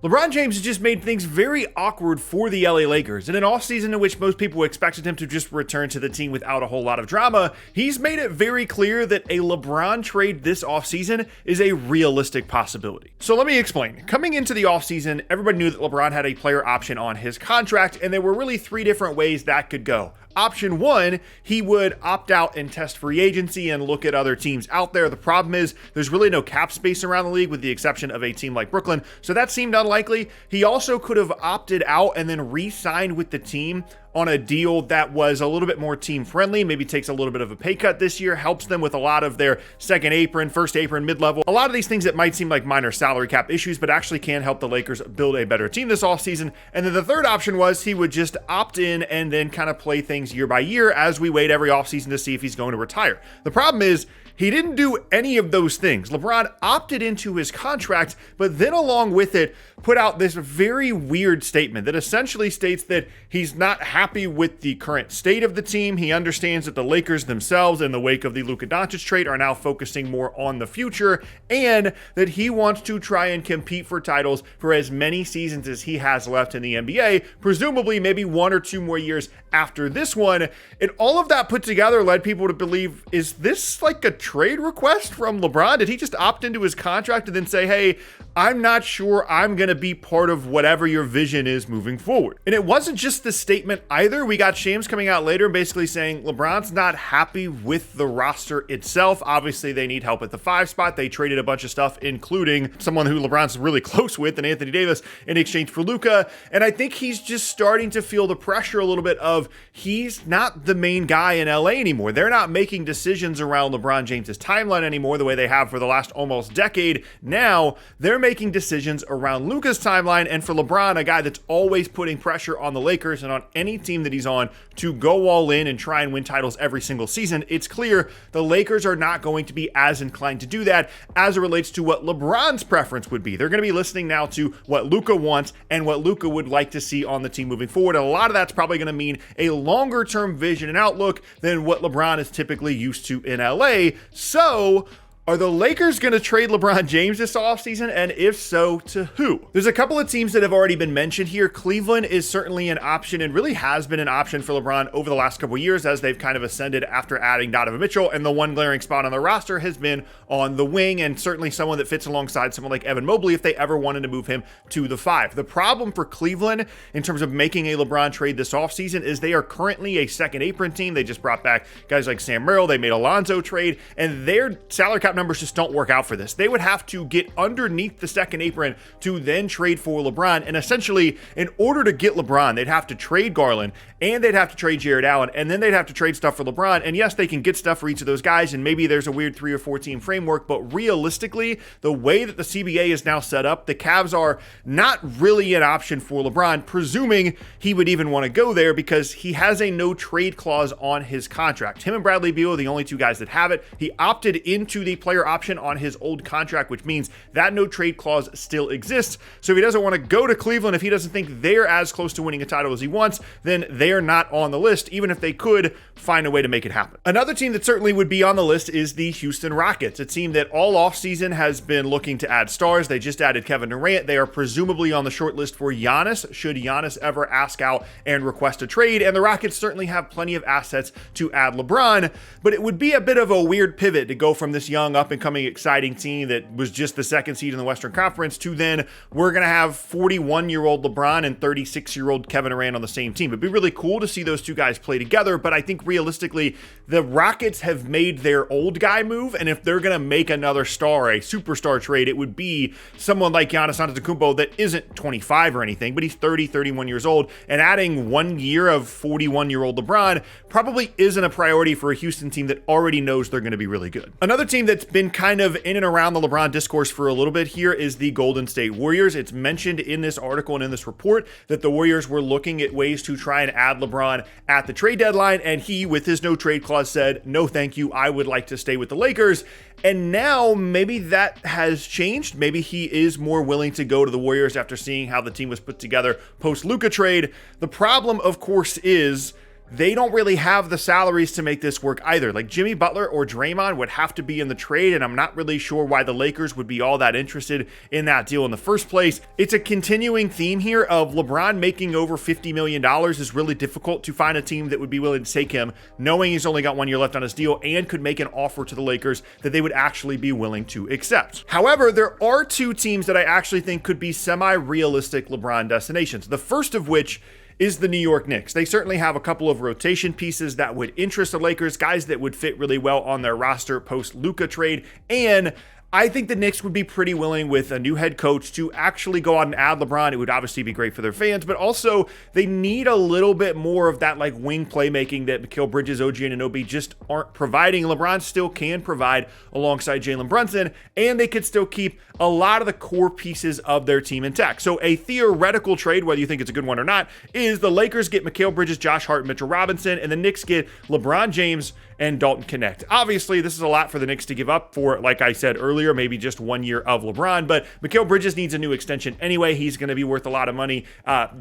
LeBron James has just made things very awkward for the LA Lakers. In an offseason in which most people expected him to just return to the team without a whole lot of drama, he's made it very clear that a LeBron trade this offseason is a realistic possibility. So let me explain. Coming into the offseason, everybody knew that LeBron had a player option on his contract, and there were really three different ways that could go. Option one, he would opt out and test free agency and look at other teams out there. The problem is there's really no cap space around the league with the exception of a team like Brooklyn, so that seemed unlikely. He also could have opted out and then re-signed with the team on a deal that was a little bit more team friendly, maybe takes a little bit of a pay cut this year, helps them with a lot of their second apron, first apron, mid-level, a lot of these things that might seem like minor salary cap issues, but actually can help the Lakers build a better team this offseason. And then the third option was he would just opt in and then kind of play things year by year as we wait every offseason to see if he's going to retire. The problem is he didn't do any of those things. LeBron opted into his contract, but then along with it, put out this very weird statement that essentially states that he's not happy with the current state of the team. He understands that the Lakers themselves, in the wake of the Luka Doncic trade, are now focusing more on the future, and that he wants to try and compete for titles for as many seasons as he has left in the NBA, presumably maybe 1 or 2 more years after this one. And all of that put together led people to believe, is this like a trade request from LeBron? Did he just opt into his contract and then say, hey, I'm not sure I'm going to be part of whatever your vision is moving forward? And it wasn't just the statement either. We got Shams coming out later basically saying LeBron's not happy with the roster itself. Obviously, they need help at the 5 spot. They traded a bunch of stuff, including someone who LeBron's really close with, and Anthony Davis, in exchange for Luka. And I think he's just starting to feel the pressure a little bit of he's not the main guy in LA anymore. They're not making decisions around LeBron James's timeline anymore the way they have for the last almost decade. Now, they're making decisions around Luka's timeline, and for LeBron, a guy that's always putting pressure on the Lakers and on any team that he's on to go all in and try and win titles every single season, it's clear the Lakers are not going to be as inclined to do that as it relates to what LeBron's preference would be. They're going to be listening now to what Luka wants and what Luka would like to see on the team moving forward. And a lot of that's probably going to mean a longer term vision and outlook than what LeBron is typically used to in LA. So, are the Lakers going to trade LeBron James this offseason? And if so, to who? There's a couple of teams that have already been mentioned here. Cleveland is certainly an option and really has been an option for LeBron over the last couple of years as they've kind of ascended after adding Donovan Mitchell. And the one glaring spot on the roster has been on the wing, and certainly someone that fits alongside someone like Evan Mobley if they ever wanted to move him to the 5. The problem for Cleveland in terms of making a LeBron trade this offseason is they are currently a second apron team. They just brought back guys like Sam Merrill. They made a Lonzo trade, and their salary cap numbers just don't work out for this. They would have to get underneath the second apron to then trade for LeBron. And essentially, in order to get LeBron, they'd have to trade Garland and they'd have to trade Jared Allen, and then they'd have to trade stuff for LeBron. And yes, they can get stuff for each of those guys, and maybe there's a weird 3 or 4 team framework, but realistically, the way that the CBA is now set up, the Cavs are not really an option for LeBron, presuming he would even want to go there because he has a no trade clause on his contract. Him and Bradley Beal are the only 2 guys that have it. He opted into the player option on his old contract, which means that no trade clause still exists. So if he doesn't want to go to Cleveland, if he doesn't think they're as close to winning a title as he wants, then they're not on the list, even if they could find a way to make it happen. Another team that certainly would be on the list is the Houston Rockets, a team that all offseason has been looking to add stars. They just added Kevin Durant. They are presumably on the short list for Giannis, should Giannis ever ask out and request a trade. And the Rockets certainly have plenty of assets to add LeBron, but it would be a bit of a weird pivot to go from this young up-and-coming exciting team that was just the 2nd seed in the Western Conference to then we're going to have 41-year-old LeBron and 36-year-old Kevin Durant on the same team. It'd be really cool to see those 2 guys play together, but I think realistically, the Rockets have made their old guy move, and if they're going to make another star, a superstar trade, it would be someone like Giannis Antetokounmpo that isn't 25 or anything, but he's 30, 31 years old, and adding 1 year of 41-year-old LeBron probably isn't a priority for a Houston team that already knows they're going to be really good. Another team that's been kind of in and around the LeBron discourse for a little bit here is the Golden State Warriors. It's mentioned in this article and in this report that the Warriors were looking at ways to try and add LeBron at the trade deadline, and he, with his no trade clause, said, no thank you, I would like to stay with the Lakers. And now maybe that has changed. Maybe he is more willing to go to the Warriors after seeing how the team was put together post-Luka trade. The problem, of course, is they don't really have the salaries to make this work either. Like Jimmy Butler or Draymond would have to be in the trade, and I'm not really sure why the Lakers would be all that interested in that deal in the first place. It's a continuing theme here of LeBron making over $50 million is really difficult to find a team that would be willing to take him, knowing he's only got 1 year left on his deal and could make an offer to the Lakers that they would actually be willing to accept. However, there are two teams that I actually think could be semi-realistic LeBron destinations. The first of which is the New York Knicks. They certainly have a couple of rotation pieces that would interest the Lakers, guys that would fit really well on their roster post Luka trade, and I think the Knicks would be pretty willing with a new head coach to actually go out and add LeBron. It would obviously be great for their fans, but also they need a little bit more of that like wing playmaking that Mikal Bridges, OG Anunoby just aren't providing. LeBron still can provide alongside Jalen Brunson, and they could still keep a lot of the core pieces of their team intact. So a theoretical trade, whether you think it's a good one or not, is the Lakers get Mikal Bridges, Josh Hart, Mitchell Robinson, and the Knicks get LeBron James and Dalton Connect. Obviously, this is a lot for the Knicks to give up for, like I said earlier, maybe just 1 year of LeBron, but Mikal Bridges needs a new extension anyway. He's going to be worth a lot of money.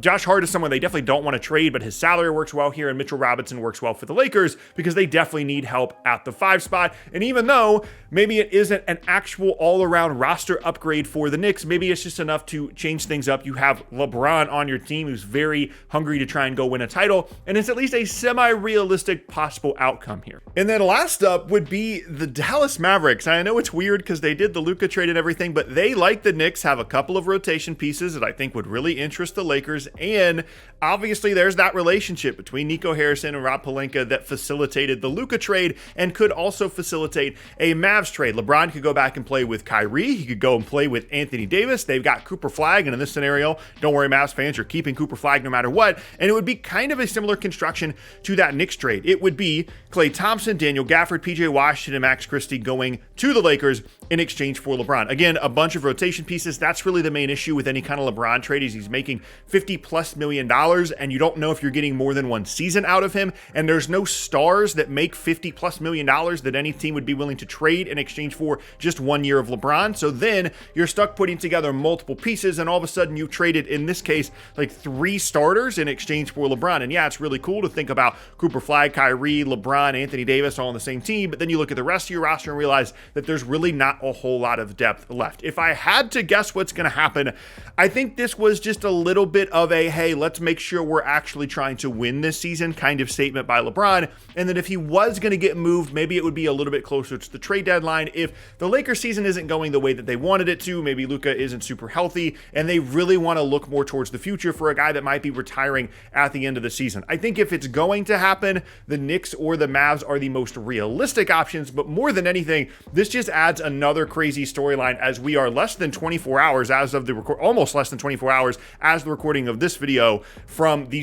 Josh Hart is someone they definitely don't want to trade, but his salary works well here, and Mitchell Robinson works well for the Lakers because they definitely need help at the 5 spot. And even though maybe it isn't an actual all-around roster upgrade for the Knicks, maybe it's just enough to change things up. You have LeBron on your team who's very hungry to try and go win a title, and it's at least a semi-realistic possible outcome here. And then last up would be the Dallas Mavericks. I know it's weird because they did the Luka trade and everything, but they, like the Knicks, have a couple of rotation pieces that I think would really interest the Lakers. And obviously there's that relationship between Nico Harrison and Rob Pelinka that facilitated the Luka trade and could also facilitate a Mavs trade. LeBron could go back and play with Kyrie. He could go and play with Anthony Davis. They've got Cooper Flagg, and in this scenario, don't worry, Mavs fans, you're keeping Cooper Flagg no matter what. And it would be kind of a similar construction to that Knicks trade. It would be Klay Thompson, Daniel Gafford, PJ Washington, and Max Christie going to the Lakers in exchange for LeBron. Again, a bunch of rotation pieces. That's really the main issue with any kind of LeBron trade is he's making $50+ million, and you don't know if you're getting more than one season out of him. And there's no stars that make $50+ million that any team would be willing to trade in exchange for just 1 year of LeBron. So then you're stuck putting together multiple pieces, and all of a sudden you've traded, in this case, like 3 starters in exchange for LeBron. And yeah, it's really cool to think about Cooper Flagg, Kyrie, LeBron, Anthony Davis all on the same team, but then you look at the rest of your roster and realize that there's really not a whole lot of depth left. If I had to guess what's going to happen, I think this was just a little bit of a, hey, let's make sure we're actually trying to win this season kind of statement by LeBron. And that if he was going to get moved, maybe it would be a little bit closer to the trade deadline. If the Lakers season isn't going the way that they wanted it to, maybe Luka isn't super healthy, and they really want to look more towards the future for a guy that might be retiring at the end of the season. I think if it's going to happen, the Knicks or the Mavs are the most realistic options, but more than anything, this just adds another crazy storyline as we are less than 24 hours as of the almost less than 24 hours as the recording of this video from the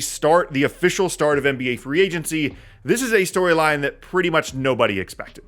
official start of NBA free agency. This is a storyline that pretty much nobody expected.